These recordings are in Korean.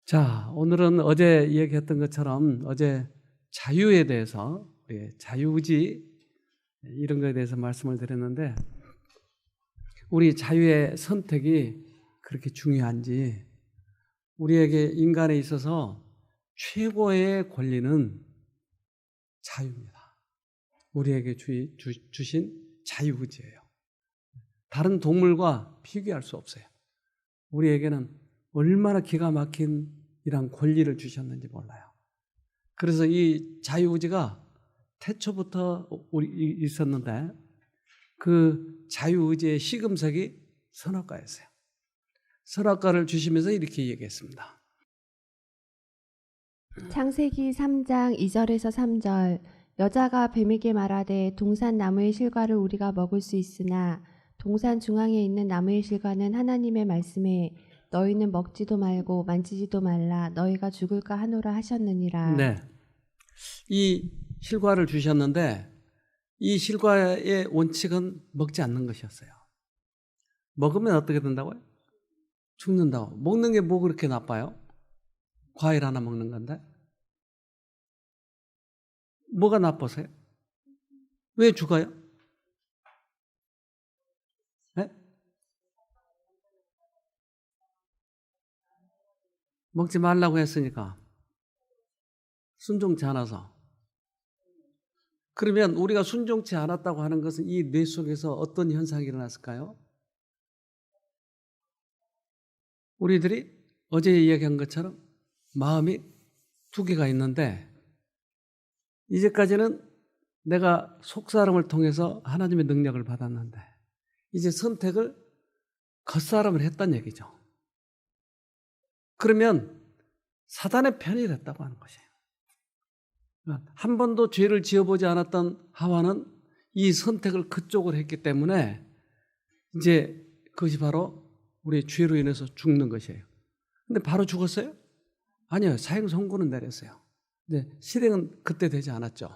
자, 오늘은 어제 이야기했던 것처럼 어제 자유에 대해서, 자유의지 이런 거에 대해서 말씀을 드렸는데, 우리 자유의 선택이 그렇게 중요한지, 우리에게 인간에 있어서 최고의 권리는 자유입니다. 우리에게 주신 자유의지예요. 다른 동물과 비교할 수 없어요. 우리에게는 얼마나 기가 막힌 이런 권리를 주셨는지 몰라요. 그래서 이 자유의지가 태초부터 있었는데, 그 자유의지의 시금석이 선악과였어요. 선악과를 주시면서 이렇게 얘기했습니다. 창세기 3장 2절에서 3절. 여자가 뱀에게 말하되 동산 나무의 실과를 우리가 먹을 수 있으나 동산 중앙에 있는 나무의 실과는 하나님의 말씀에 너희는 먹지도 말고 만지지도 말라 너희가 죽을까 하노라 하셨느니라. 네, 이 실과를 주셨는데 이 실과의 원칙은 먹지 않는 것이었어요. 먹으면 어떻게 된다고요? 죽는다고. 먹는 게 뭐 그렇게 나빠요? 과일 하나 먹는 건데. 뭐가 나빠서요? 왜 죽어요? 네? 먹지 말라고 했으니까. 순종치 않아서. 그러면 우리가 순종치 않았다고 하는 것은 이 뇌 속에서 어떤 현상이 일어났을까요? 우리들이 어제 이야기한 것처럼 마음이 두 개가 있는데, 이제까지는 내가 속사람을 통해서 하나님의 능력을 받았는데 이제 선택을 겉사람을 했단 얘기죠. 그러면 사단의 편이 됐다고 하는 것이에요. 한 번도 죄를 지어보지 않았던 하와는 이 선택을 그쪽으로 했기 때문에 이제 그것이 바로 우리의 죄로 인해서 죽는 것이에요. 근데 바로 죽었어요? 아니요. 사형 선고는 내렸어요. 근데 실행은 그때 되지 않았죠.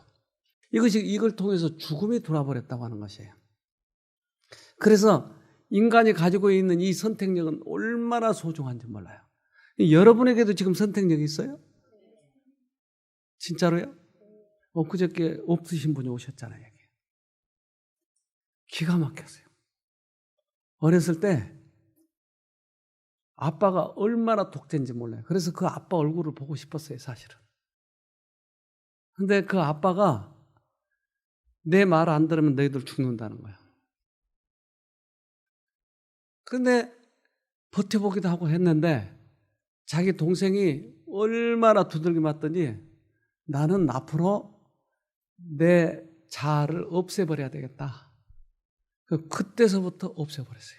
이걸 통해서 죽음이 돌아버렸다고 하는 것이에요. 그래서 인간이 가지고 있는 이 선택력은 얼마나 소중한지 몰라요. 여러분에게도 지금 선택력이 있어요? 진짜로요? 엊그저께 없으신 분이 오셨잖아요. 여기. 기가 막혔어요. 어렸을 때 아빠가 얼마나 독재인지 몰라요. 그래서 그 아빠 얼굴을 보고 싶었어요, 사실은. 근데 그 아빠가 내 말 안 들으면 너희들 죽는다는 거야. 그런데 버텨보기도 하고 했는데 자기 동생이 얼마나 두들겨 맞더니 나는 앞으로 내 자아를 없애버려야 되겠다. 그때서부터 없애버렸어요.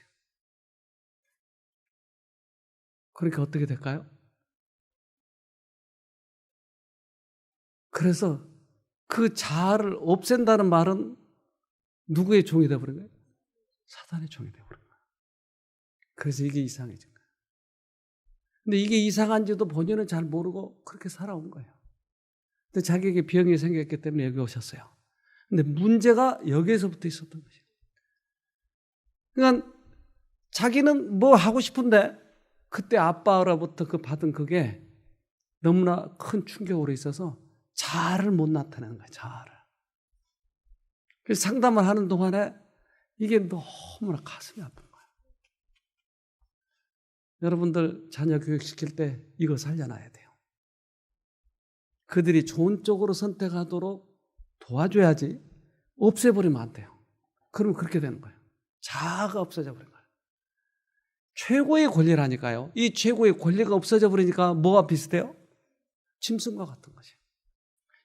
그러니까 어떻게 될까요? 그래서 그 자아를 없앤다는 말은 누구의 종이 되어버린 거예요? 사단의 종이 되어버린 거예요. 그래서 이게 이상해진 거예요. 근데 이게 이상한지도 본인은 잘 모르고 그렇게 살아온 거예요. 근데 자기에게 병이 생겼기 때문에 여기 오셨어요. 근데 문제가 여기에서부터 있었던 것이에요. 그러니까 자기는 뭐 하고 싶은데 그때 아빠로부터 그 받은 그게 너무나 큰 충격으로 있어서 자아를 못 나타내는 거예요. 자아를. 그래서 상담을 하는 동안에 이게 너무나 가슴이 아픈 거예요. 여러분들 자녀 교육시킬 때 이거 살려놔야 돼요. 그들이 좋은 쪽으로 선택하도록 도와줘야지 없애버리면 안 돼요. 그러면 그렇게 되는 거예요. 자아가 없어져 버린 거예요. 최고의 권리라니까요. 이 최고의 권리가 없어져 버리니까 뭐가 비슷해요? 짐승과 같은 것이에요.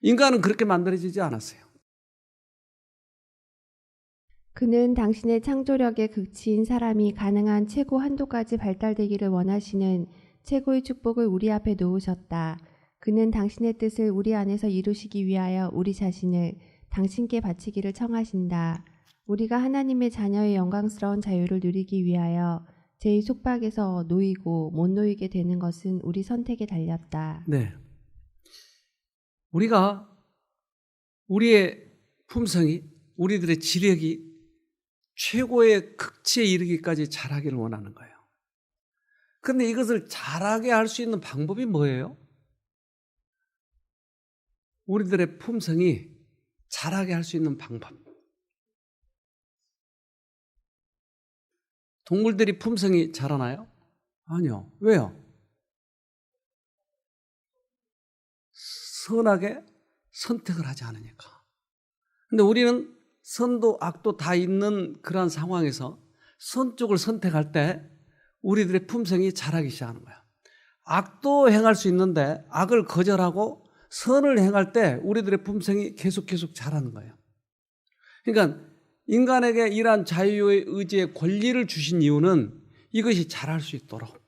인간은 그렇게 만들어지지 않았어요. 그는 당신의 창조력의 극치인 사람이 가능한 최고 한도까지 발달되기를 원하시는 최고의 축복을 우리 앞에 놓으셨다. 그는 당신의 뜻을 우리 안에서 이루시기 위하여 우리 자신을 당신께 바치기를 청하신다. 우리가 하나님의 자녀의 영광스러운 자유를 누리기 위하여 죄의 속박에서 놓이고 못 놓이게 되는 것은 우리 선택에 달렸다. 네. 우리가 우리의 품성이, 우리들의 지력이 최고의 극치에 이르기까지 자라기를 원하는 거예요. 그런데 이것을 잘하게 할 수 있는 방법이 뭐예요? 우리들의 품성이 잘하게 할 수 있는 방법. 동물들이 품성이 자라나요? 아니요. 왜요? 선하게 선택을 하지 않으니까. 근데 우리는 선도 악도 다 있는 그러한 상황에서 선 쪽을 선택할 때 우리들의 품성이 자라기 시작하는 거야. 악도 행할 수 있는데 악을 거절하고 선을 행할 때 우리들의 품성이 계속 자라는 거예요. 그러니까 인간에게 이러한 자유의 의지의 권리를 주신 이유는 이것이 자랄 수 있도록.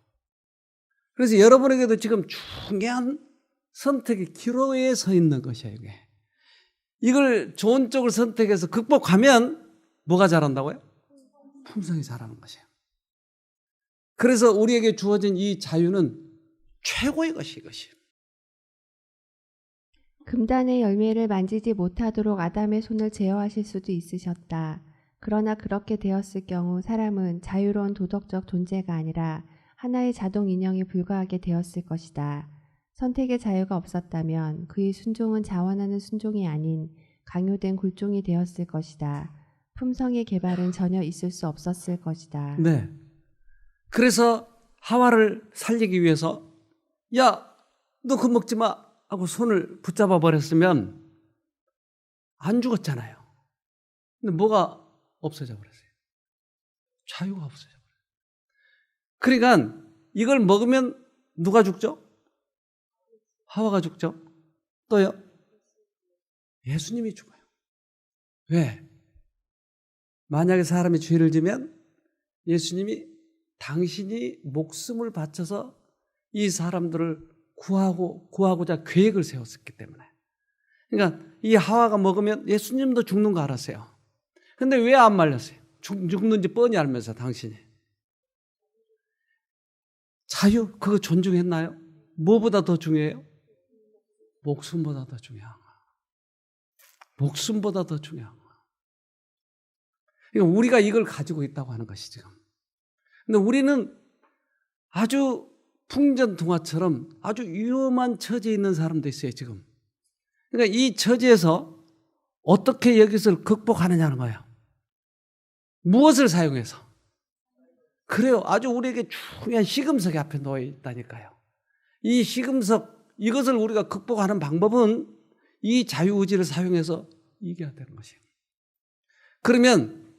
그래서 여러분에게도 지금 중요한 선택의 기로에 서 있는 것이에요. 이게. 이걸 좋은 쪽을 선택해서 극복하면 뭐가 자란다고요? 품성이 자라는 것이에요. 그래서 우리에게 주어진 이 자유는 최고의 것이 이것이에요. 금단의 열매를 만지지 못하도록 아담의 손을 제어하실 수도 있으셨다. 그러나 그렇게 되었을 경우 사람은 자유로운 도덕적 존재가 아니라 하나의 자동 인형에 불과하게 되었을 것이다. 선택의 자유가 없었다면 그의 순종은 자원하는 순종이 아닌 강요된 굴종이 되었을 것이다. 품성의 개발은 전혀 있을 수 없었을 것이다. 네. 그래서 하와를 살리기 위해서 야, 너 그거 먹지 마 하고 손을 붙잡아 버렸으면 안 죽었잖아요. 근데 뭐가 없어져 버렸어요? 자유가 없어져 버려요. 그러니까 이걸 먹으면 누가 죽죠? 하와가 죽죠. 또요? 예수님이 죽어요. 왜? 만약에 사람이 죄를 지면 예수님이 당신이 목숨을 바쳐서 이 사람들을 구하고자 계획을 세웠기 때문에. 그러니까 이 하와가 먹으면 예수님도 죽는 거 알았어요. 근데 왜 안 말렸어요? 죽는지 뻔히 알면서 당신이. 자유, 그거 존중했나요? 뭐보다 더 중요해요? 목숨보다 더 중요한 거. 목숨보다 더 중요한 거. 그러니까 우리가 이걸 가지고 있다고 하는 것이 지금. 근데 우리는 아주 풍전등화처럼 아주 위험한 처지에 있는 사람도 있어요, 지금. 그러니까 이 처지에서 어떻게 여기서 극복하느냐는 거예요. 무엇을 사용해서? 그래요. 아주 우리에게 중요한 시금석이 앞에 놓여 있다니까요. 이 시금석, 이것을 우리가 극복하는 방법은 이 자유의지를 사용해서 이겨야 되는 것이에요. 그러면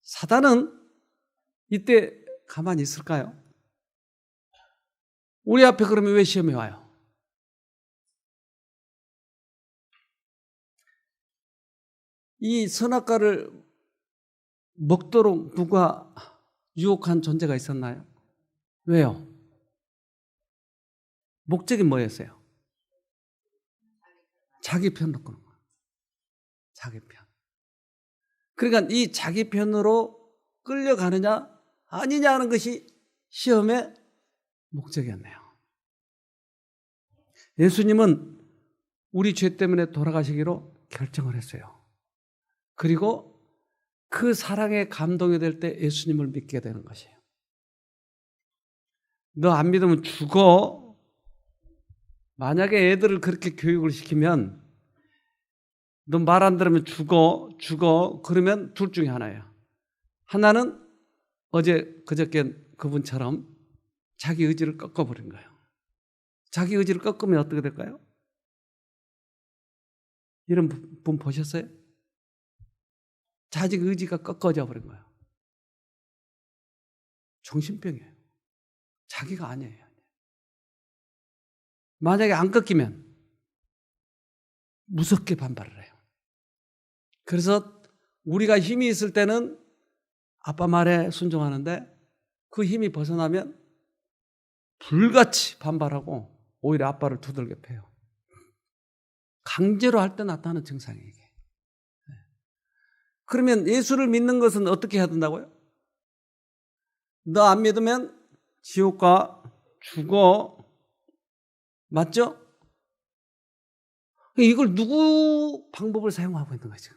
사단은 이때 가만히 있을까요? 우리 앞에 그러면 왜 시험에 와요? 이 선악과를 먹도록 누가 유혹한 존재가 있었나요? 왜요? 목적이 뭐였어요? 자기 편으로 끄는 거예요. 자기 편. 그러니까 이 자기 편으로 끌려가느냐 아니냐 하는 것이 시험의 목적이었네요. 예수님은 우리 죄 때문에 돌아가시기로 결정을 했어요. 그리고 그 사랑에 감동이 될 때 예수님을 믿게 되는 것이에요. 너 안 믿으면 죽어. 만약에 애들을 그렇게 교육을 시키면 너 말 안 들으면 죽어. 그러면 둘 중에 하나예요. 하나는 그저께 그분처럼 자기 의지를 꺾어버린 거예요. 자기 의지를 꺾으면 어떻게 될까요? 이런 분 보셨어요? 자기 의지가 꺾어져 버린 거예요. 정신병이에요. 자기가 아니에요. 만약에 안 꺾이면 무섭게 반발을 해요. 그래서 우리가 힘이 있을 때는 아빠 말에 순종하는데 그 힘이 벗어나면 불같이 반발하고 오히려 아빠를 두들겨 패요. 강제로 할 때 나타나는 증상이에요. 이게. 그러면 예수를 믿는 것은 어떻게 해야 된다고요? 너 안 믿으면 지옥 가, 죽어. 맞죠? 이걸 누구 방법을 사용하고 있는 거죠?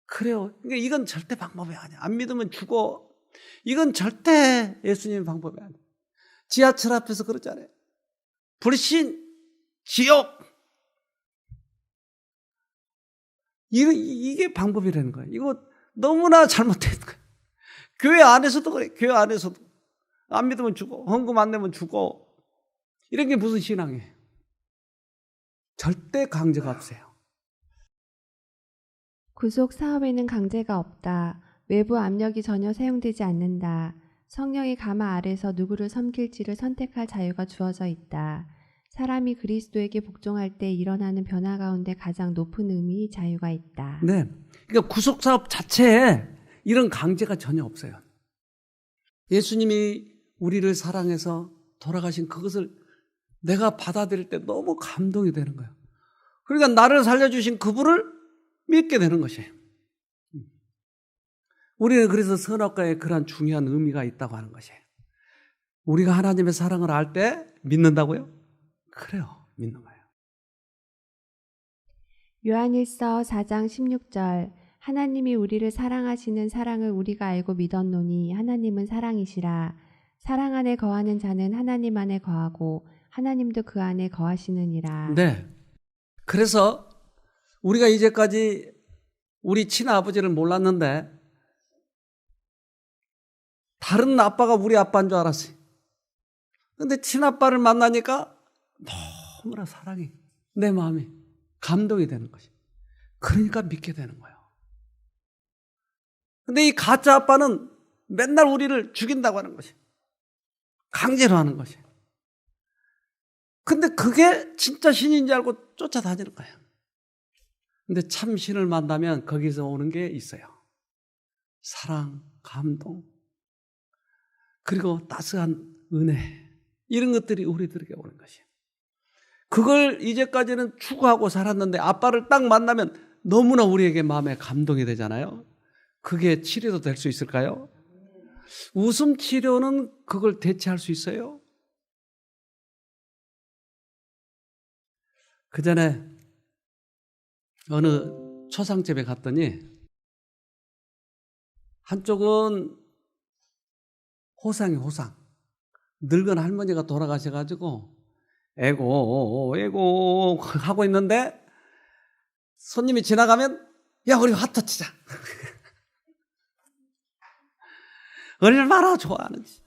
그래요. 그러니까 이건 절대 방법이 아니야. 안 믿으면 죽어. 이건 절대 예수님의 방법이 아니에요. 지하철 앞에서 그러잖아요. 불신, 지옥. 이게 방법이라는 거예요. 이거 너무나 잘못된 거예요. 교회 안에서도 그래. 교회 안에서도. 안 믿으면 죽어. 헌금 안 내면 죽어. 이런 게 무슨 신앙이에요. 절대 강제가 없어요. 구속 사업에는 강제가 없다. 외부 압력이 전혀 사용되지 않는다. 성령의 가마 아래서 누구를 섬길지를 선택할 자유가 주어져 있다. 사람이 그리스도에게 복종할 때 일어나는 변화 가운데 가장 높은 의미의 자유가 있다. 네. 그러니까 구속 사업 자체에 이런 강제가 전혀 없어요. 예수님이 우리를 사랑해서 돌아가신 그것을 내가 받아들일 때 너무 감동이 되는 거예요. 그러니까 나를 살려주신 그분을 믿게 되는 것이에요. 우리는 그래서 선악과에 그러한 중요한 의미가 있다고 하는 것이에요. 우리가 하나님의 사랑을 알 때 믿는다고요? 그래요. 믿는 거예요. 요한일서 4장 16절 하나님이 우리를 사랑하시는 사랑을 우리가 알고 믿었노니 하나님은 사랑이시라. 사랑 안에 거하는 자는 하나님 안에 거하고 하나님도 그 안에 거하시느니라. 네. 그래서 우리가 이제까지 우리 친아버지를 몰랐는데 다른 아빠가 우리 아빠인 줄 알았어요. 근데 친아빠를 만나니까 너무나 사랑이 내 마음이 감동이 되는 것이. 그러니까 믿게 되는 거예요. 근데 이 가짜 아빠는 맨날 우리를 죽인다고 하는 것이. 강제로 하는 것이. 근데 그게 진짜 신인 줄 알고 쫓아다니는 거예요. 근데 참 신을 만나면 거기서 오는 게 있어요. 사랑, 감동, 그리고 따스한 은혜. 이런 것들이 우리들에게 오는 것이에요. 그걸 이제까지는 추구하고 살았는데 아빠를 딱 만나면 너무나 우리에게 마음에 감동이 되잖아요. 그게 치료도 될 수 있을까요? 웃음 치료는 그걸 대체할 수 있어요? 그 전에 어느 초상집에 갔더니 한쪽은 호상이 호상. 늙은 할머니가 돌아가셔가지고 에고 하고 있는데 손님이 지나가면 야 우리 화터 치자. 얼마나 좋아하는지.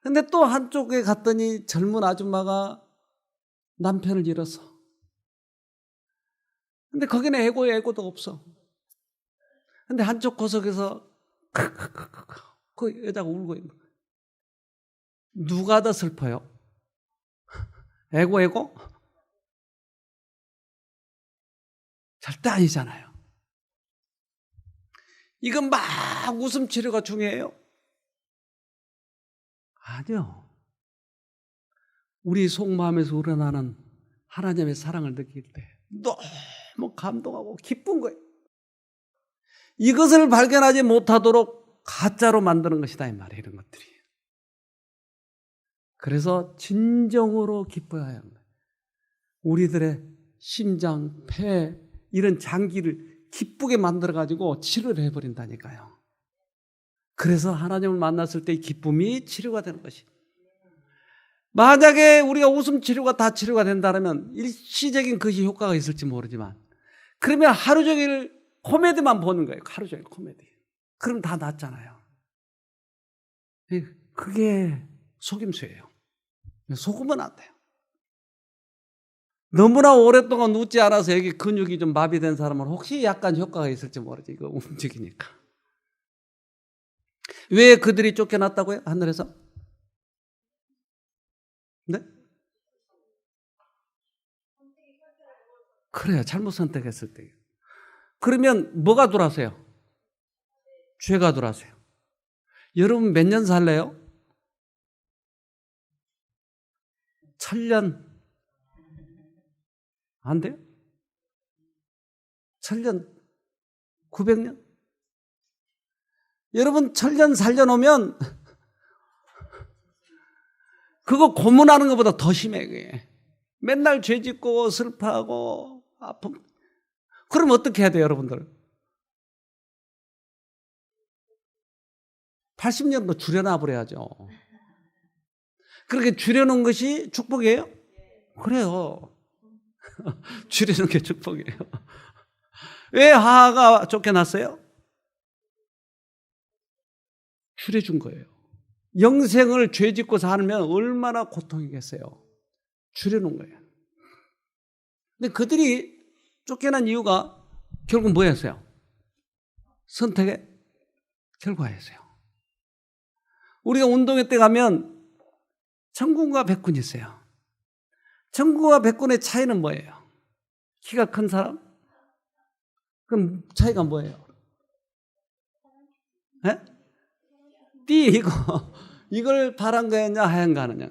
근데 또 한쪽에 갔더니 젊은 아줌마가 남편을 잃어서. 근데 거기는 애고도 없어. 근데 한쪽 구석에서 그 여자가 울고 있는 거예요. 누가 더 슬퍼요? 애고? 절대 아니잖아요. 이건 막 웃음 치료가 중요해요? 아니요. 우리 속마음에서 우러나는 하나님의 사랑을 느낄 때 너무 감동하고 기쁜 거예요. 이것을 발견하지 못하도록 가짜로 만드는 것이다 이 말이에요. 이런 것들이. 그래서 진정으로 기뻐야 합니다. 우리들의 심장, 폐 이런 장기를 기쁘게 만들어가지고 치료를 해버린다니까요. 그래서 하나님을 만났을 때 이 기쁨이 치료가 되는 것이. 만약에 우리가 웃음 치료가 다 치료가 된다면 일시적인 그것이 효과가 있을지 모르지만 그러면 하루 종일 코미디만 보는 거예요. 하루 종일 코미디. 그럼 다 낫잖아요. 그게 속임수예요. 속으면 안 돼요. 너무나 오랫동안 웃지 않아서 여기 근육이 좀 마비된 사람은 혹시 약간 효과가 있을지 모르지. 이거 움직이니까. 왜 그들이 쫓겨났다고요? 하늘에서? 네? 그래요. 잘못 선택했을 때. 그러면 뭐가 들어왔어요? 죄가 들어왔어요. 여러분 몇 년 살래요? 1000년. 안 돼요? 1000년, 900년? 여러분 1000년 살려놓으면 그거 고문하는 것보다 더 심해. 그게. 맨날 죄 짓고 슬퍼하고 아픔. 그럼 어떻게 해야 돼요 여러분들? 80년도 줄여놔 버려야죠. 그렇게 줄여놓은 것이 축복이에요? 그래요. 줄이는 게 축복이에요. 왜 하하가 쫓겨났어요? 줄여준 거예요. 영생을 죄 짓고 살면 얼마나 고통이겠어요. 줄여놓은 거예요. 근데 그들이 쫓겨난 이유가 결국 뭐였어요? 선택의 결과였어요. 우리가 운동회 때 가면 천군과 백군이 있어요. 천군과 백군의 차이는 뭐예요? 키가 큰 사람? 그럼 차이가 뭐예요? 네? 띠 이걸 파란 거였냐 하얀 거 하느냐.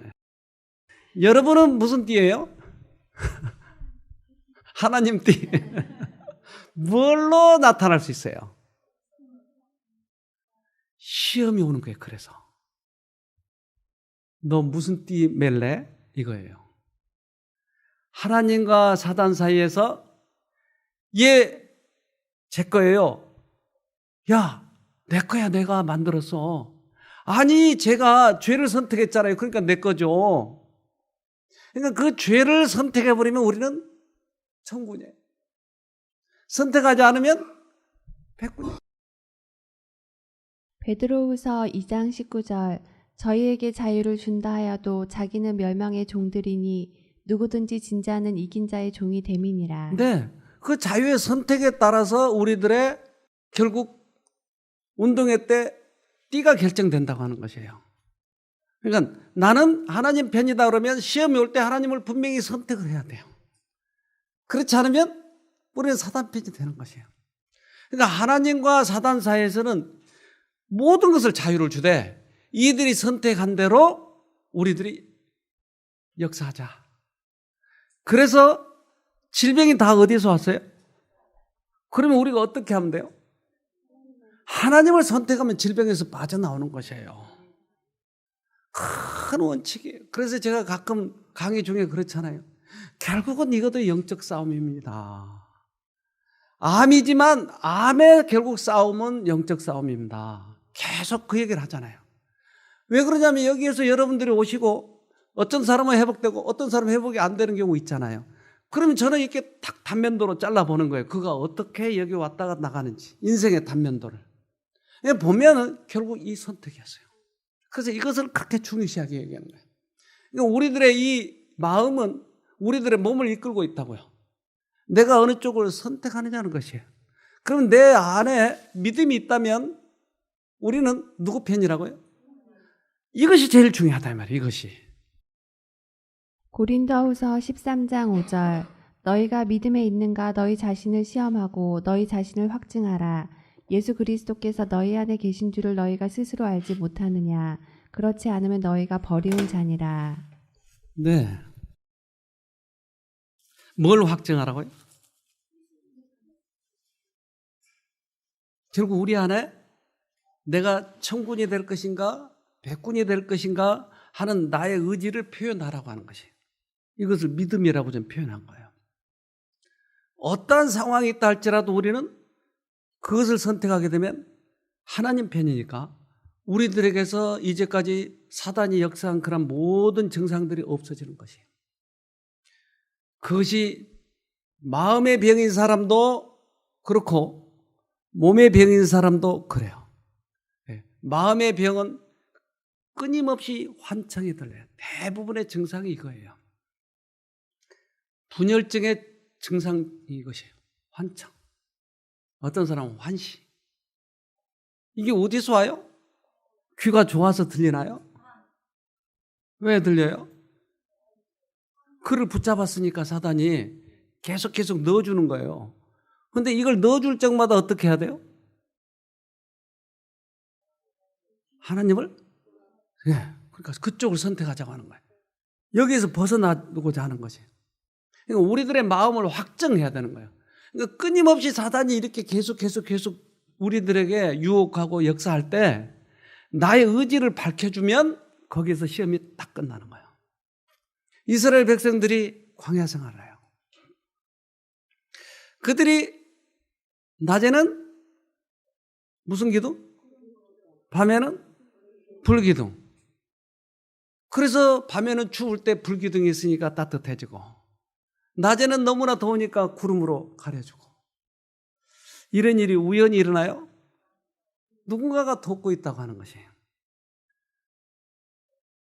여러분은 무슨 띠예요? 하나님 띠. 뭘로 나타날 수 있어요? 시험이 오는 거예요. 그래서 너 무슨 띠 맬래? 이거예요. 하나님과 사단 사이에서 얘 제 거예요. 야, 내 거야. 내가 만들었어. 아니, 제가 죄를 선택했잖아요. 그러니까 내 거죠. 그러니까 그 죄를 선택해버리면 우리는 천군이에요. 선택하지 않으면 백군이에요. 베드로후서 2장 19절 저희에게 자유를 준다 하여도 자기는 멸망의 종들이니 누구든지 진자는 이긴 자의 종이 됨이니라. 네, 그 자유의 선택에 따라서 우리들의 결국 운동회 때 띠가 결정된다고 하는 것이에요. 그러니까 나는 하나님 편이다 그러면 시험이 올 때 하나님을 분명히 선택을 해야 돼요. 그렇지 않으면 우리는 사단 편이 되는 것이에요. 그러니까 하나님과 사단 사이에서는 모든 것을 자유를 주되 이들이 선택한 대로 우리들이 역사하자. 그래서 질병이 다 어디서 왔어요? 그러면 우리가 어떻게 하면 돼요? 하나님을 선택하면 질병에서 빠져나오는 것이에요. 큰 원칙이에요. 그래서 제가 가끔 강의 중에 그렇잖아요. 결국은 이것도 영적 싸움입니다. 암이지만 암의 결국 싸움은 영적 싸움입니다. 계속 그 얘기를 하잖아요. 왜 그러냐면 여기에서 여러분들이 오시고 어떤 사람은 회복되고 어떤 사람은 회복이 안 되는 경우 있잖아요. 그러면 저는 이렇게 탁 단면도로 잘라보는 거예요. 그가 어떻게 여기 왔다가 나가는지. 인생의 단면도를. 보면은 결국 이 선택이었어요. 그래서 이것을 그렇게 중요시하게 얘기하는 거예요. 그러니까 우리들의 이 마음은 우리들의 몸을 이끌고 있다고요. 내가 어느 쪽을 선택하느냐는 것이에요. 그럼 내 안에 믿음이 있다면 우리는 누구 편이라고요? 이것이 제일 중요하다 이 말이에요. 이것이. 고린도후서 13장 5절 너희가 믿음에 있는가 너희 자신을 시험하고 너희 자신을 확증하라. 예수 그리스도께서 너희 안에 계신 줄을 너희가 스스로 알지 못하느냐. 그렇지 않으면 너희가 버리운 자니라. 네. 뭘 확증하라고요? 결국 우리 안에 내가 천군이 될 것인가 백군이 될 것인가 하는 나의 의지를 표현하라고 하는 것이에요. 이것을 믿음이라고 좀 표현한 거예요. 어떠한 상황이 있다 할지라도 우리는 그것을 선택하게 되면 하나님 편이니까 우리들에게서 이제까지 사단이 역사한 그런 모든 증상들이 없어지는 것이에요. 그것이 마음의 병인 사람도 그렇고 몸의 병인 사람도 그래요. 마음의 병은 끊임없이 환청이 들려요. 대부분의 증상이 이거예요. 분열증의 증상이 이것이에요. 환청. 어떤 사람은 환시. 이게 어디서 와요? 귀가 좋아서 들리나요? 왜 들려요? 그를 붙잡았으니까 사단이 계속 넣어주는 거예요. 그런데 이걸 넣어줄 적마다 어떻게 해야 돼요? 하나님을? 예. 그러니까 그쪽을 선택하자고 하는 거예요. 여기에서 벗어나고자 하는 것이에요. 그러니까 우리들의 마음을 확정해야 되는 거예요. 그러니까 끊임없이 사단이 이렇게 계속 우리들에게 유혹하고 역사할 때 나의 의지를 밝혀주면 거기에서 시험이 딱 끝나는 거예요. 이스라엘 백성들이 광야 생활을 해요. 그들이 낮에는 무슨 기도? 밤에는 불기둥. 그래서 밤에는 추울 때 불기둥이 있으니까 따뜻해지고, 낮에는 너무나 더우니까 구름으로 가려주고. 이런 일이 우연히 일어나요? 누군가가 돕고 있다고 하는 것이에요.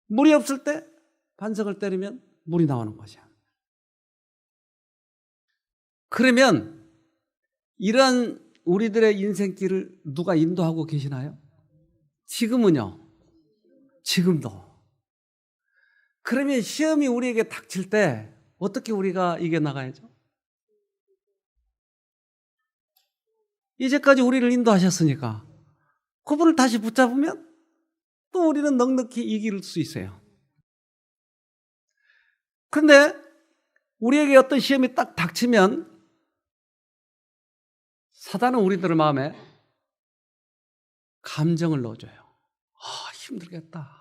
물이 없을 때 반석을 때리면 물이 나오는 것이야. 그러면 이러한 우리들의 인생길을 누가 인도하고 계시나요? 지금은요. 지금도. 그러면 시험이 우리에게 닥칠 때 어떻게 우리가 이겨나가야죠? 이제까지 우리를 인도하셨으니까 그분을 다시 붙잡으면 또 우리는 넉넉히 이길 수 있어요. 그런데 우리에게 어떤 시험이 딱 닥치면 사단은 우리들 마음에 감정을 넣어줘요. 힘들겠다.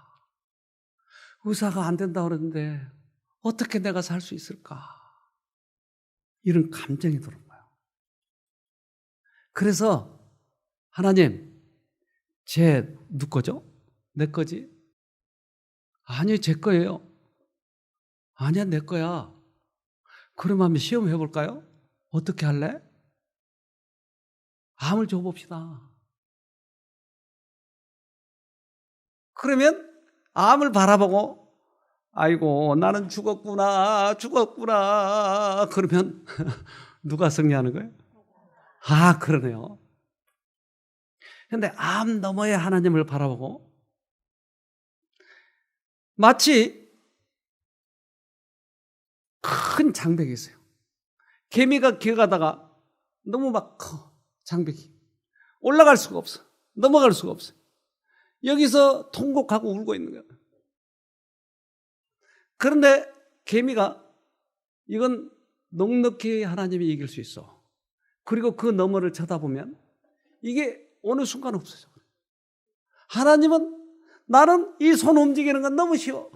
의사가 안 된다고 그러는데 어떻게 내가 살 수 있을까? 이런 감정이 들어온 거예요. 그래서 하나님, 쟤 누 거죠? 내 거지? 아니요, 제 거예요. 아니야, 내 거야. 그럼 한번 시험해 볼까요? 어떻게 할래? 암을 줘봅시다. 그러면 암을 바라보고 아이고 나는 죽었구나. 그러면 누가 승리하는 거예요? 그러네요. 그런데 암 너머에 하나님을 바라보고 마치 큰 장벽이 있어요. 개미가 기어가다가 너무 막 커, 장벽이. 올라갈 수가 없어. 넘어갈 수가 없어. 여기서 통곡하고 울고 있는 거예요. 그런데 개미가 이건 넉넉히 하나님이 이길 수 있어. 그리고 그 너머를 쳐다보면 이게 어느 순간 없어져. 하나님은 나는 이 손 움직이는 건 너무 쉬워.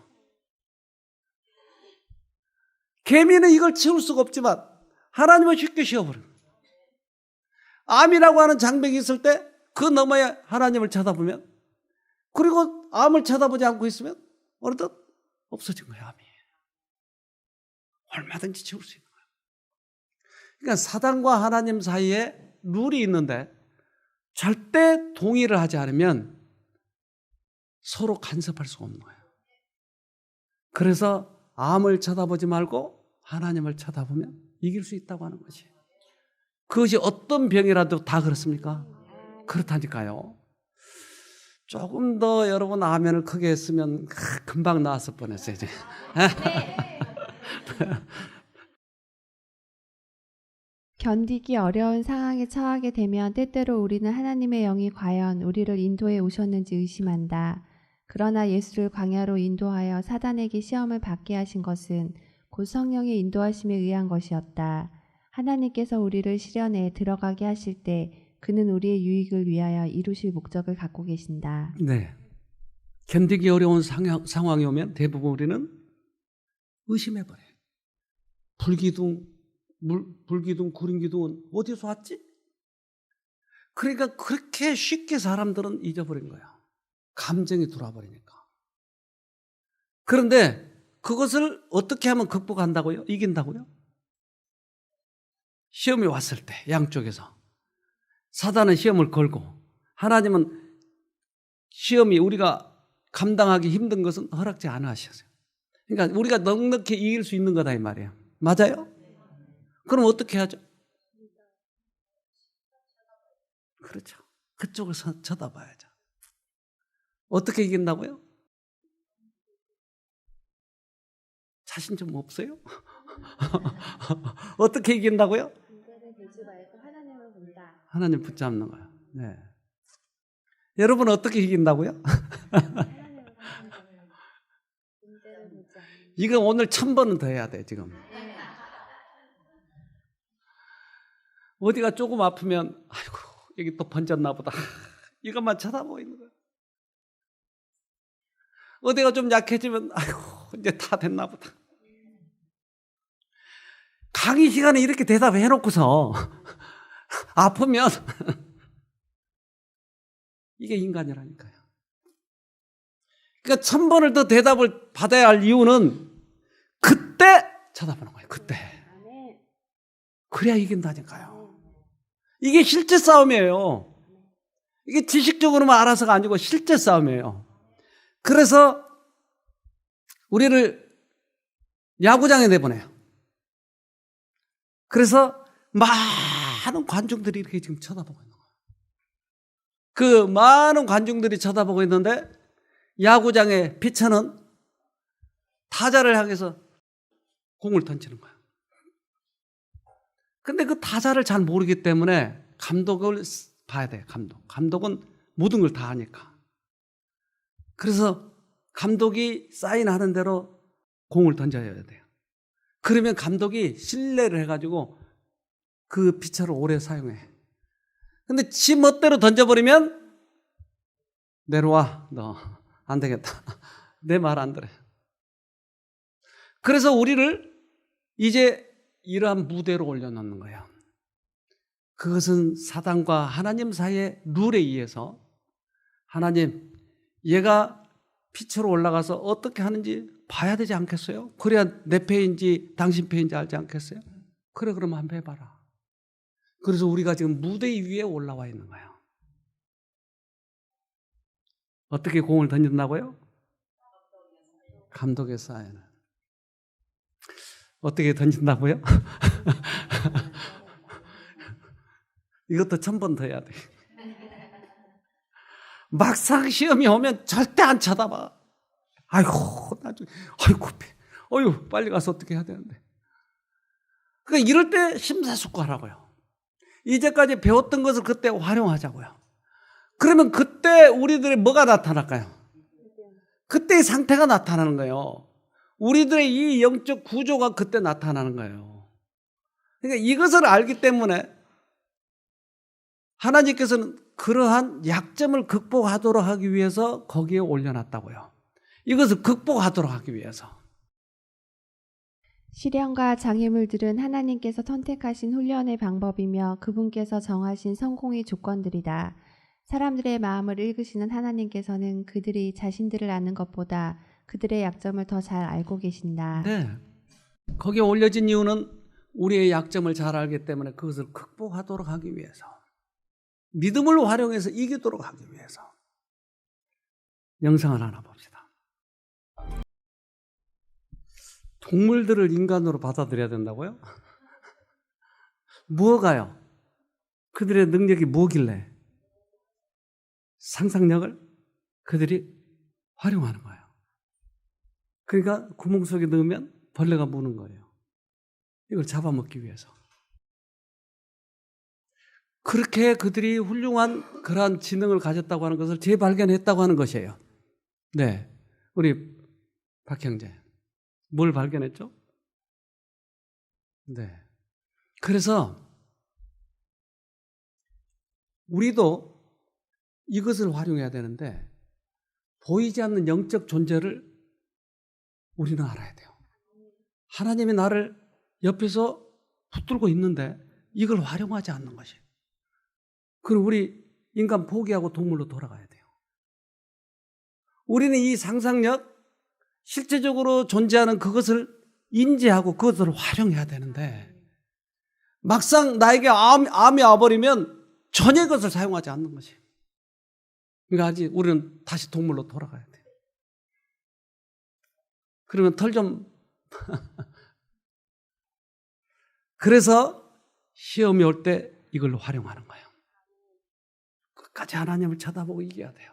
개미는 이걸 치울 수가 없지만 하나님은 쉽게 쉬어버려요. 암이라고 하는 장벽이 있을 때 그 너머에 하나님을 쳐다보면, 그리고 암을 쳐다보지 않고 있으면 어느덧 없어진 거예요. 암이 얼마든지 치울 수 있는 거예요. 그러니까 사단과 하나님 사이에 룰이 있는데 절대 동의를 하지 않으면 서로 간섭할 수가 없는 거예요. 그래서 암을 쳐다보지 말고 하나님을 쳐다보면 이길 수 있다고 하는 것이. 그것이 어떤 병이라도 다 그렇습니까? 그렇다니까요. 조금 더 여러분 아멘을 크게 했으면 금방 나왔을 뻔했어요. 이제. 견디기 어려운 상황에 처하게 되면 때때로 우리는 하나님의 영이 과연 우리를 인도해 오셨는지 의심한다. 그러나 예수를 광야로 인도하여 사단에게 시험을 받게 하신 것은 곧 성령의 인도하심에 의한 것이었다. 하나님께서 우리를 시련에 들어가게 하실 때 그는 우리의 유익을 위하여 이루실 목적을 갖고 계신다. 네. 견디기 어려운 상황이 오면 대부분 우리는 의심해버려요. 불기둥, 구름 기둥은 어디서 왔지? 그러니까 그렇게 쉽게 사람들은 잊어버린 거야. 감정이 들어와버리니까. 그런데 그것을 어떻게 하면 극복한다고요? 이긴다고요? 시험이 왔을 때 양쪽에서 사단은 시험을 걸고 하나님은 시험이 우리가 감당하기 힘든 것은 허락지 않아 하셨어요. 그러니까 우리가 넉넉히 이길 수 있는 거다 이 말이에요. 맞아요? 그럼 어떻게 하죠? 그렇죠. 그쪽을 쳐다봐야죠. 어떻게 이긴다고요? 자신 좀 없어요? 어떻게 이긴다고요? 문제를 보지 말고 하나님을 본다. 하나님 붙잡는 거예요. 네. 여러분 어떻게 이긴다고요? 이거 오늘 1000번은 더 해야 돼 지금. 어디가 조금 아프면 아이고 여기 또 번졌나 보다. 이것만 쳐다보고 있는 거예요. 어디가 좀 약해지면 아이고 이제 다 됐나 보다. 강의 시간에 이렇게 대답해 놓고서 아프면 이게 인간이라니까요. 그러니까 1000번을 더 대답을 받아야 할 이유는 그때 쳐다보는 거예요. 그때. 그래야 이긴다니까요. 이게 실제 싸움이에요. 이게 지식적으로만 알아서가 아니고 실제 싸움이에요. 그래서 우리를 야구장에 내보내요. 그래서 많은 관중들이 이렇게 지금 쳐다보고 있는 거예요. 그 많은 관중들이 쳐다보고 있는데 야구장의 피처는 타자를 향해서 공을 던지는 거예요. 근데 그 타자를 잘 모르기 때문에 감독을 봐야 돼요. 감독은 모든 걸 다 아니까. 그래서 감독이 사인하는 대로 공을 던져야 돼요. 그러면 감독이 신뢰를 해가지고 그 피처를 오래 사용해. 근데 지 멋대로 던져버리면 내려와. 너 안 되겠다. 내 말 안 들어. 그래서 우리를 이제 이러한 무대로 올려놓는 거예요. 그것은 사단과 하나님 사이의 룰에 의해서 하나님, 얘가 피처로 올라가서 어떻게 하는지 봐야 되지 않겠어요? 그래야 내 패인지 당신 패인지 알지 않겠어요? 그래, 그러면 한번 해봐라. 그래서 우리가 지금 무대 위에 올라와 있는 거예요. 어떻게 공을 던진다고요? 감독의 사인을. 어떻게 던진다고요? 이것도 1000번 더 해야 돼. 막상 시험이 오면 절대 안 쳐다봐. 아이고, 나중에, 아이고, 빨리 가서 어떻게 해야 되는데. 그러니까 이럴 때 심사숙고하라고요. 이제까지 배웠던 것을 그때 활용하자고요. 그러면 그때 우리들의 뭐가 나타날까요? 그때의 상태가 나타나는 거예요. 우리들의 이 영적 구조가 그때 나타나는 거예요. 그러니까 이것을 알기 때문에 하나님께서는 그러한 약점을 극복하도록 하기 위해서 거기에 올려놨다고요. 이것을 극복하도록 하기 위해서. 시련과 장애물들은 하나님께서 선택하신 훈련의 방법이며 그분께서 정하신 성공의 조건들이다. 사람들의 마음을 읽으시는 하나님께서는 그들이 자신들을 아는 것보다 그들의 약점을 더 잘 알고 계신다. 네. 거기에 올려진 이유는 우리의 약점을 잘 알기 때문에 그것을 극복하도록 하기 위해서. 믿음을 활용해서 이기도록 하기 위해서. 영상을 하나 봅시다. 동물들을 인간으로 받아들여야 된다고요? 뭐가요? 그들의 능력이 뭐길래? 상상력을 그들이 활용하는 거예요. 그러니까 구멍 속에 넣으면 벌레가 무는 거예요. 이걸 잡아먹기 위해서. 그렇게 그들이 훌륭한 그러한 지능을 가졌다고 하는 것을 재발견했다고 하는 것이에요. 네, 우리 박 형제. 뭘 발견했죠? 네. 그래서 우리도 이것을 활용해야 되는데 보이지 않는 영적 존재를 우리는 알아야 돼요. 하나님이 나를 옆에서 붙들고 있는데 이걸 활용하지 않는 것이. 그럼 우리 인간 포기하고 동물로 돌아가야 돼요. 우리는 이 상상력, 실제적으로 존재하는 그것을 인지하고 그것을 활용해야 되는데 막상 나에게 암이 와버리면 전혀 그것을 사용하지 않는 것이에요. 그러니까 아직 우리는 다시 동물로 돌아가야 돼요. 그러면 털 좀 그래서 시험이 올 때 이걸 활용하는 거예요. 끝까지 하나님을 쳐다보고 이겨야 돼요.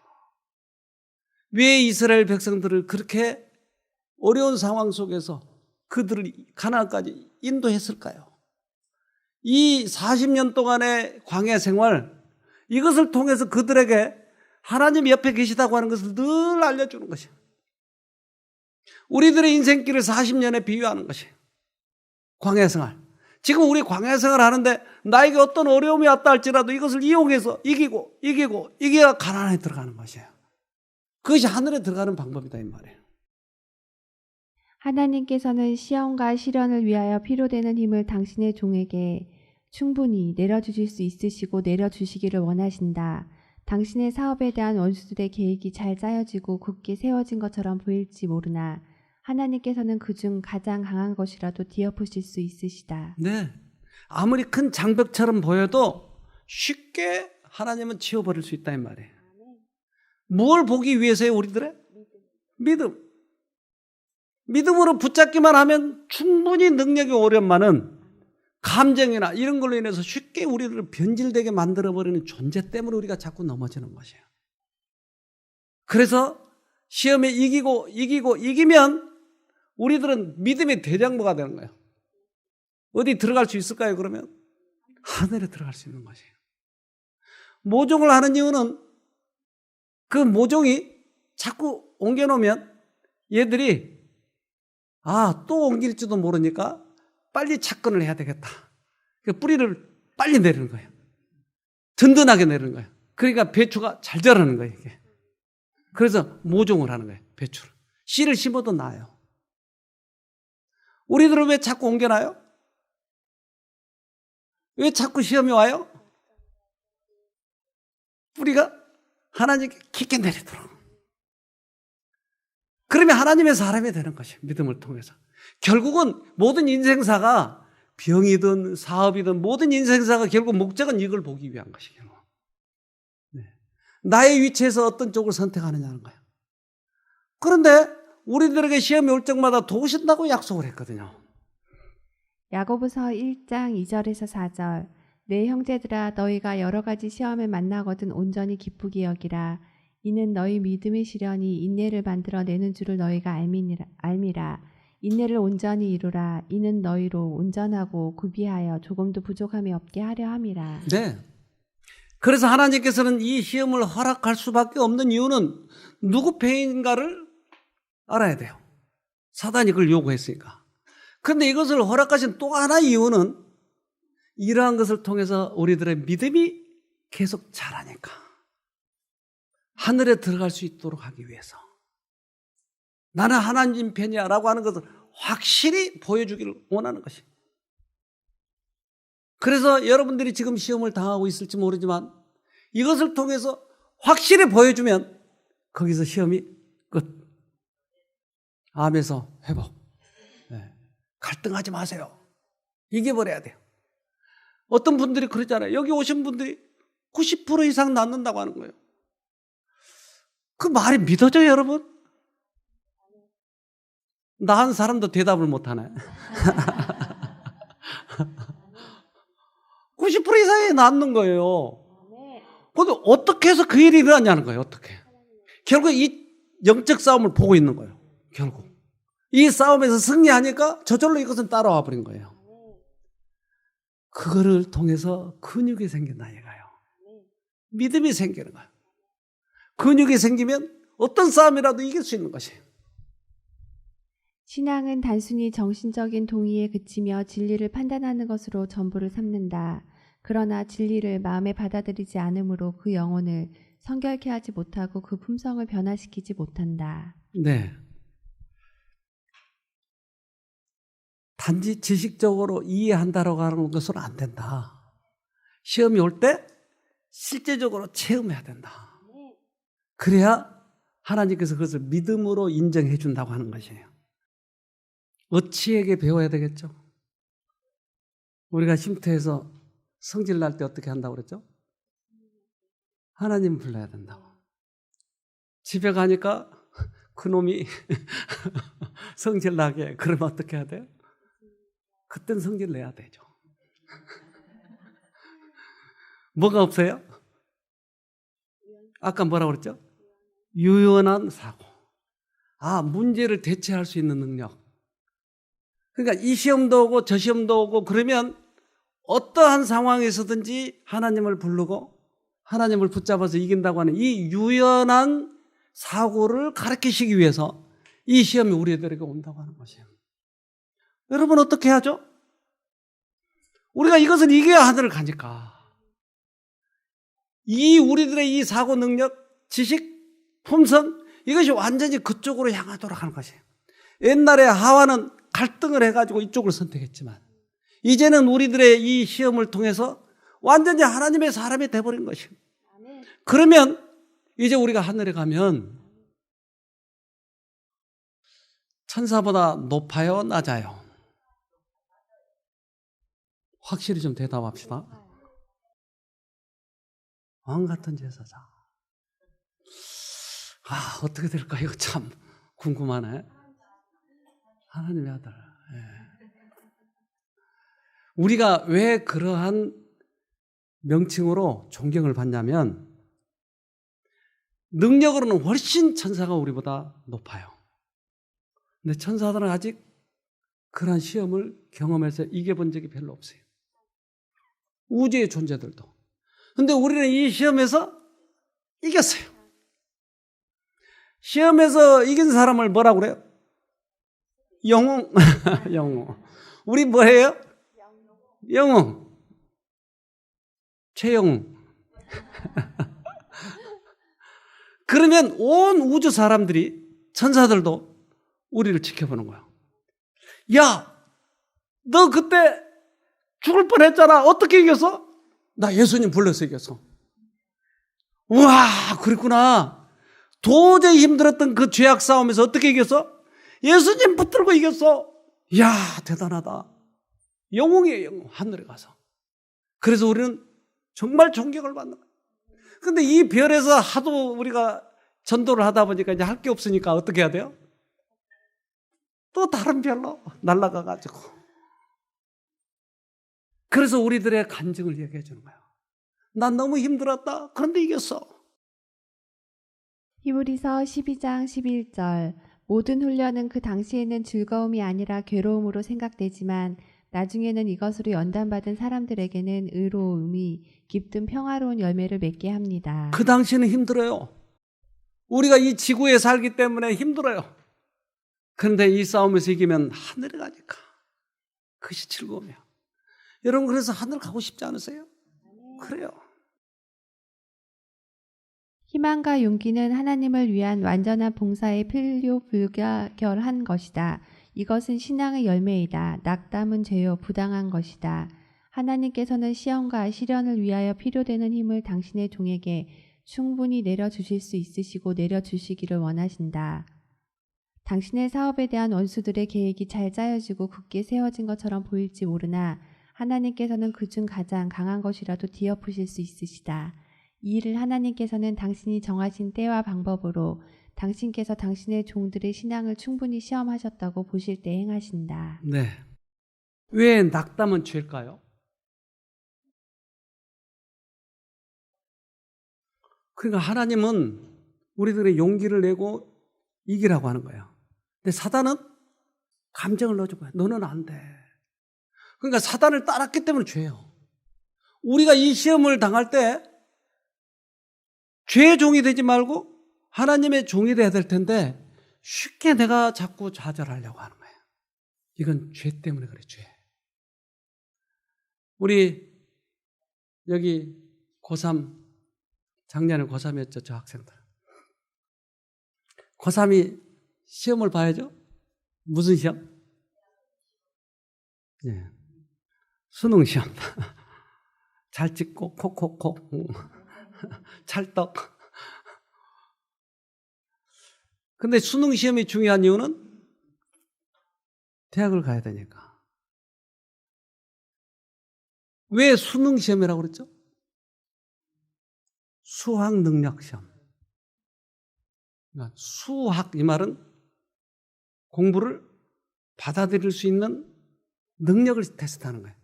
왜 이스라엘 백성들을 그렇게 어려운 상황 속에서 그들을 가나안까지 인도했을까요? 이 40년 동안의 광야 생활, 이것을 통해서 그들에게 하나님 옆에 계시다고 하는 것을 늘 알려주는 것이에요. 우리들의 인생길을 40년에 비유하는 것이에요. 광야 생활. 지금 우리 광야 생활 하는데 나에게 어떤 어려움이 왔다 할지라도 이것을 이용해서 이겨야 가나안에 들어가는 것이에요. 그것이 하늘에 들어가는 방법이다 이 말이에요. 하나님께서는 시험과 시련을 위하여 필요되는 힘을 당신의 종에게 충분히 내려주실 수 있으시고 내려주시기를 원하신다. 당신의 사업에 대한 원수들의 계획이 잘 짜여지고 굳게 세워진 것처럼 보일지 모르나 하나님께서는 그중 가장 강한 것이라도 뒤엎으실 수 있으시다. 네. 아무리 큰 장벽처럼 보여도 쉽게 하나님은 치워버릴 수 있다 이 말이에요. 뭘 보기 위해서요, 우리들의? 믿음. 믿음으로 붙잡기만 하면 충분히 능력이 오련만은 감정이나 이런 걸로 인해서 쉽게 우리를 변질되게 만들어버리는 존재 때문에 우리가 자꾸 넘어지는 것이에요. 그래서 시험에 이기면 우리들은 믿음의 대장부가 되는 거예요. 어디 들어갈 수 있을까요, 그러면? 하늘에 들어갈 수 있는 것이에요. 모종을 하는 이유는 그 모종이 자꾸 옮겨놓으면 얘들이 또 옮길지도 모르니까 빨리 착근을 해야 되겠다. 그러니까 뿌리를 빨리 내리는 거예요. 든든하게 내리는 거예요. 그러니까 배추가 잘 자라는 거예요, 이게. 그래서 모종을 하는 거예요, 배추를. 씨를 심어도 나아요. 우리들은 왜 자꾸 옮겨놔요? 왜 자꾸 시험이 와요? 뿌리가 하나님께 깊게 내리도록. 그러면 하나님의 사람이 되는 것이에요, 믿음을 통해서. 결국은 모든 인생사가 병이든 사업이든 모든 인생사가 결국 목적은 이걸 보기 위한 것이에요. 네. 나의 위치에서 어떤 쪽을 선택하느냐는 거예요. 그런데 우리들에게 시험이 올 적마다 도우신다고 약속을 했거든요. 야고보서 1장 2절에서 4절. 내 형제들아 너희가 여러 가지 시험을 만나거든 온전히 기쁘게 여기라. 이는 너희 믿음의 시련이 인내를 만들어내는 줄을 너희가 알미라. 인내를 온전히 이루라. 이는 너희로 온전하고 구비하여 조금도 부족함이 없게 하려 함이라. 네. 그래서 하나님께서는 이 시험을 허락할 수밖에 없는 이유는 누구 패인가를 알아야 돼요. 사단이 그걸 요구했으니까. 그런데 이것을 허락하신 또 하나의 이유는 이러한 것을 통해서 우리들의 믿음이 계속 자라니까. 하늘에 들어갈 수 있도록 하기 위해서. 나는 하나님 편이야 라고 하는 것을 확실히 보여주기를 원하는 것이. 그래서 여러분들이 지금 시험을 당하고 있을지 모르지만 이것을 통해서 확실히 보여주면 거기서 시험이 끝. 암에서 회복. 네. 갈등하지 마세요. 이겨버려야 돼요. 어떤 분들이 그러잖아요. 여기 오신 분들이 90% 이상 낫는다고 하는 거예요. 그 말이 믿어져요, 여러분? 나한 사람도 대답을 못하네. 90% 이상이 낫는 거예요. 근데 어떻게 해서 그 일이 일어나냐는 거예요, 어떻게. 결국 이 영적 싸움을 보고 있는 거예요, 결국. 이 싸움에서 승리하니까 저절로 이것은 따라와 버린 거예요. 그거를 통해서 근육이 생긴다 이거예요. 믿음이 생기는 거예요. 근육이 생기면 어떤 싸움이라도 이길 수 있는 것이에요. 신앙은 단순히 정신적인 동의에 그치며 진리를 판단하는 것으로 전부를 삼는다. 그러나 진리를 마음에 받아들이지 않으므로 그 영혼을 성결케 하지 못하고 그 품성을 변화시키지 못한다. 네. 단지 지식적으로 이해한다라고 하는 것은 안 된다. 시험이 올 때 실제적으로 체험해야 된다. 그래야 하나님께서 그것을 믿음으로 인정해 준다고 하는 것이에요. 어치에게 배워야 되겠죠. 우리가 쉼터에서 성질 날 때 어떻게 한다고 그랬죠? 하나님 불러야 된다고. 집에 가니까 그놈이 성질 나게 그러면 어떻게 해야 돼요? 그땐 성질 내야 되죠. 뭐가 없어요? 아까 뭐라고 그랬죠? 유연한 사고. 문제를 대처할 수 있는 능력. 그러니까 이 시험도 오고 저 시험도 오고 그러면 어떠한 상황에서든지 하나님을 부르고 하나님을 붙잡아서 이긴다고 하는 이 유연한 사고를 가르치시기 위해서 이 시험이 우리들에게 온다고 하는 것이에요. 여러분 어떻게 하죠? 우리가 이것을 이겨야 하늘을 가니까. 우리들의 이 사고 능력, 지식, 품성 이것이 완전히 그쪽으로 향하도록 하는 것이에요. 옛날에 하와는 갈등을 해가지고 이쪽을 선택했지만 이제는 우리들의 이 시험을 통해서 완전히 하나님의 사람이 돼버린 것이에요. 그러면 이제 우리가 하늘에 가면 천사보다 높아요, 낮아요? 확실히 좀 대답합시다. 왕 같은 제사장. 어떻게 될까? 이거 참 궁금하네. 하나님의 아들. 우리가 왜 그러한 명칭으로 존경을 받냐면 능력으로는 훨씬 천사가 우리보다 높아요. 근데 천사들은 아직 그런 시험을 경험해서 이겨본 적이 별로 없어요. 우주의 존재들도. 근데 우리는 이 시험에서 이겼어요. 시험에서 이긴 사람을 뭐라고 그래요? 영웅. 영웅. 우리 뭐예요? 영웅. 최영웅. 그러면 온 우주 사람들이, 천사들도 우리를 지켜보는 거야. 야, 너 그때 죽을 뻔했잖아. 어떻게 이겼어? 나 예수님 불러서 이겼어. 우와, 그랬구나. 도저히 힘들었던 그 죄악 싸움에서 어떻게 이겼어? 예수님 붙들고 이겼어. 이야, 대단하다. 영웅이에요, 영웅. 하늘에 가서. 그래서 우리는 정말 존경을 받는 거예요. 근데 이 별에서 하도 우리가 전도를 하다 보니까 이제 할 게 없으니까 어떻게 해야 돼요? 또 다른 별로 날아가가지고. 그래서 우리들의 간증을 얘기해 주는 거예요. 난 너무 힘들었다. 그런데 이겼어. 히브리서 12장 11절. 모든 훈련은 그 당시에는 즐거움이 아니라 괴로움으로 생각되지만 나중에는 이것으로 연단받은 사람들에게는 의로움이 깊은 평화로운 열매를 맺게 합니다. 그 당시에는 힘들어요. 우리가 이 지구에 살기 때문에 힘들어요. 그런데 이 싸움에서 이기면 하늘에 가니까 그것이 즐거움이에요. 여러분, 그래서 하늘 가고 싶지 않으세요? 그래요. 희망과 용기는 하나님을 위한 완전한 봉사에 필요 불가결한 것이다. 이것은 신앙의 열매이다. 낙담은 죄요 부당한 것이다. 하나님께서는 시험과 시련을 위하여 필요되는 힘을 당신의 종에게 충분히 내려주실 수 있으시고 내려주시기를 원하신다. 당신의 사업에 대한 원수들의 계획이 잘 짜여지고 굳게 세워진 것처럼 보일지 모르나 하나님께서는 그중 가장 강한 것이라도 뒤엎으실 수 있으시다. 이 일을 하나님께서는 당신이 정하신 때와 방법으로 당신께서 당신의 종들의 신앙을 충분히 시험하셨다고 보실 때 행하신다. 네. 왜 낙담은 죄일까요? 그러니까 하나님은 우리들의 용기를 내고 이기라고 하는 거예요. 근데 사단은 감정을 넣어준 거예요. 너는 안 돼. 그러니까 사단을 따랐기 때문에 죄예요. 우리가 이 시험을 당할 때 죄의 종이 되지 말고 하나님의 종이 돼야 될 텐데 쉽게 내가 자꾸 좌절하려고 하는 거예요. 이건 죄 때문에 그래, 죄. 우리 여기 고3, 작년에 고3이었죠, 저 학생들. 고3이 시험을 봐야죠. 무슨 시험? 네. 수능 시험. 잘 찍고 콕콕콕 찰떡. 근데 수능 시험이 중요한 이유는 대학을 가야 되니까. 왜 수능 시험이라고 그랬죠? 수학 능력 시험. 그러니까 수학, 이 말은 공부를 받아들일 수 있는 능력을 테스트하는 거예요.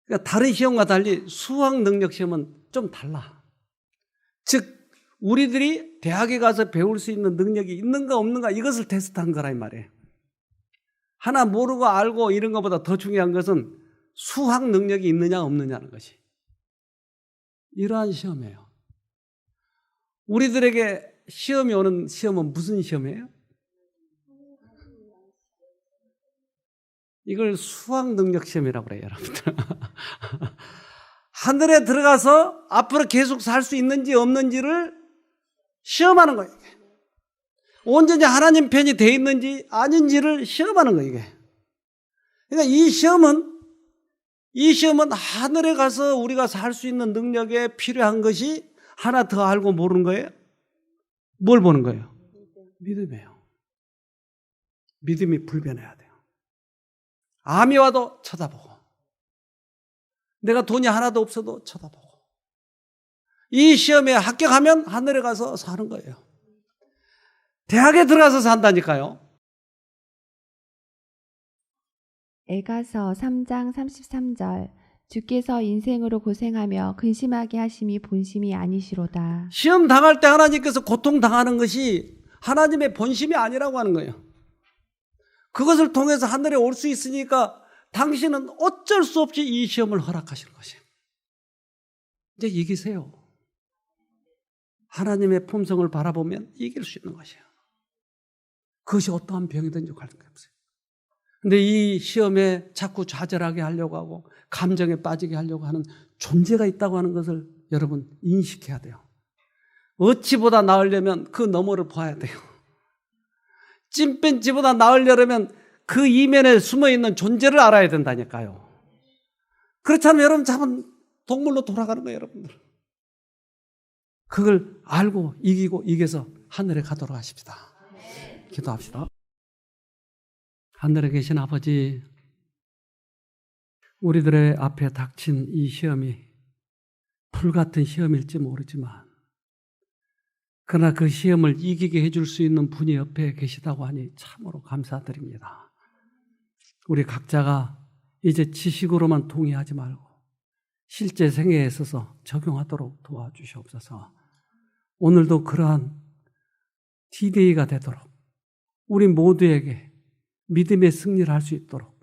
그러니까 다른 시험과 달리 수학 능력 시험은 좀 달라. 즉 우리들이 대학에 가서 배울 수 있는 능력이 있는가 없는가 이것을 테스트한 거라 이 말이에요. 하나 모르고 알고 이런 것보다 더 중요한 것은 수학 능력이 있느냐 없느냐는 것이. 이러한 시험이에요. 우리들에게 시험이 오는 시험은 무슨 시험이에요? 이걸 수학 능력 시험이라고 그래요, 여러분들. 하늘에 들어가서 앞으로 계속 살 수 있는지 없는지를 시험하는 거예요. 이게. 온전히 하나님 편이 돼 있는지 아닌지를 시험하는 거예요, 이게. 그러니까 이 시험은 이 시험은 하늘에 가서 우리가 살 수 있는 능력에 필요한 것이 하나 더 알고 모르는 거예요. 뭘 보는 거예요? 믿음이에요. 믿음이 불변해야 돼요. 암이 와도 쳐다보고, 내가 돈이 하나도 없어도 쳐다보고, 이 시험에 합격하면 하늘에 가서 사는 거예요. 대학에 들어가서 산다니까요. 에가서 3장 33절 주께서 인생으로 고생하며 근심하게 하심이 본심이 아니시로다. 시험 당할 때 하나님께서 고통당하는 것이 하나님의 본심이 아니라고 하는 거예요. 그것을 통해서 하늘에 올 수 있으니까 당신은 어쩔 수 없이 이 시험을 허락하시는 것이에요. 이제 이기세요. 하나님의 품성을 바라보면 이길 수 있는 것이에요. 그것이 어떠한 병이든지 관계없어요. 근데 이 시험에 자꾸 좌절하게 하려고 하고 감정에 빠지게 하려고 하는 존재가 있다고 하는 것을 여러분 인식해야 돼요. 어찌보다 나으려면 그 너머를 봐야 돼요. 찐뺀지보다 나으려면 그 이면에 숨어있는 존재를 알아야 된다니까요. 그렇지 않으면 여러분 잡은 동물로 돌아가는 거예요, 여러분들. 그걸 알고 이기고 이겨서 하늘에 가도록 하십시다. 기도합시다. 하늘에 계신 아버지, 우리들의 앞에 닥친 이 시험이 불같은 시험일지 모르지만 그러나 그 시험을 이기게 해줄 수 있는 분이 옆에 계시다고 하니 참으로 감사드립니다. 우리 각자가 이제 지식으로만 동의하지 말고 실제 생애에 있어서 적용하도록 도와주시옵소서. 오늘도 그러한 D-Day가 되도록 우리 모두에게 믿음의 승리를 할 수 있도록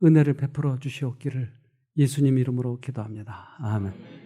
은혜를 베풀어 주시옵기를 예수님 이름으로 기도합니다. 아멘.